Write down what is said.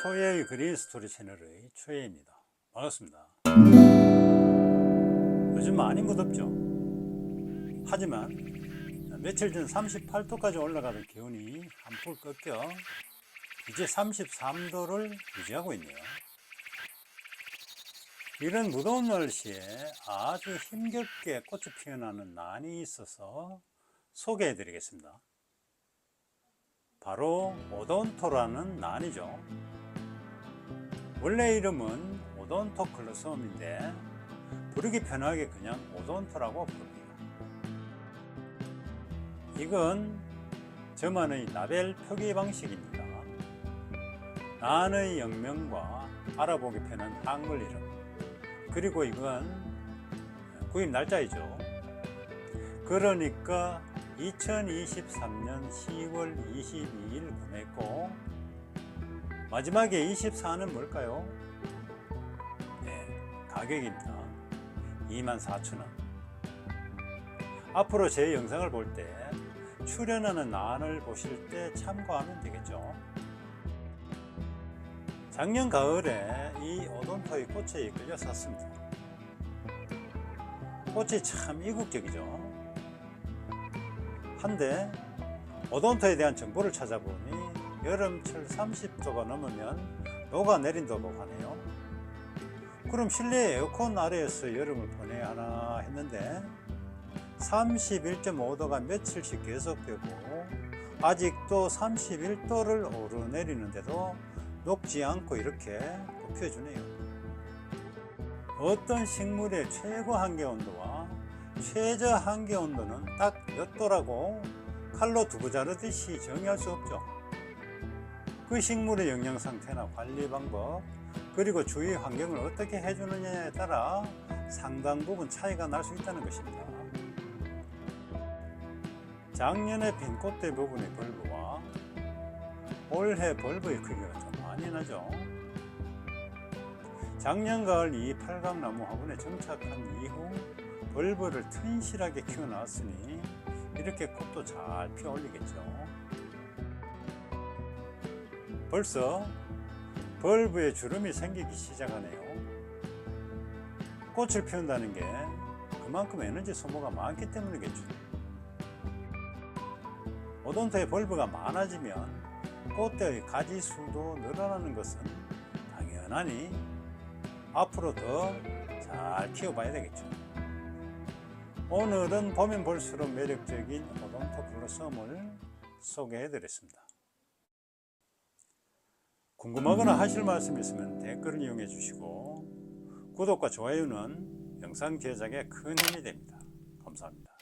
초예의 그린 스토리 채널의 초예입니다. 반갑습니다. 요즘 많이 무덥죠? 하지만 며칠 전 38도까지 올라가던 기온이 한풀 꺾여 이제 33도를 유지하고 있네요. 이런 무더운 날씨에 아주 힘겹게 꽃이 피어나는 난이 있어서 소개해 드리겠습니다. 바로 오돈토라는 난이죠. 원래 이름은 오돈토클로썸인데 부르기 편하게 그냥 오돈토라고 부릅니다. 이건 저만의 나벨 표기 방식입니다. 난의 영명과 알아보기 편한 한글 이름, 그리고 이건 구입 날짜이죠. 그러니까 2023년 10월 22일 구매했고, 마지막에 24는 뭘까요? 네, 가격입니다. 24,000원. 앞으로 제 영상을 볼 때 출연하는 난을 보실 때 참고하면 되겠죠. 작년 가을에 이 오돈토의 꽃에 이끌려 샀습니다. 꽃이 참 이국적이죠. 한데 오돈토에 대한 정보를 찾아보니 여름철 30도가 넘으면 녹아내린다고 하네요. 그럼 실내 에어컨 아래에서 여름을 보내야 하나 했는데 31.5도가 며칠씩 계속되고 아직도 31도를 오르내리는데도 녹지 않고 이렇게 피워주네요. 어떤 식물의 최고 한계 온도와 최저 한계 온도는 딱 몇 도라고 칼로 두고 자르듯이 정의할 수 없죠. 그 식물의 영양 상태나 관리 방법, 그리고 주위 환경을 어떻게 해주느냐에 따라 상당 부분 차이가 날 수 있다는 것입니다. 작년에 핀 꽃대 부분의 벌브와 올해 벌브의 크기가 좀 많이 나죠. 작년 가을 이 팔각나무 화분에 정착한 이후 벌브를 튼실하게 키워놨으니 이렇게 꽃도 잘 피어 올리겠죠. 벌써 벌브에 주름이 생기기 시작하네요. 꽃을 피운다는 게 그만큼 에너지 소모가 많기 때문이겠죠. 오돈토의 벌브가 많아지면 꽃대의 가지 수도 늘어나는 것은 당연하니 앞으로 더 잘 키워봐야 되겠죠. 오늘은 보면 볼수록 매력적인 오돈토 블루썸을 소개해 드렸습니다. 궁금하거나 하실 말씀 있으면 댓글을 이용해 주시고 구독과 좋아요는 영상 제작에 큰 힘이 됩니다. 감사합니다.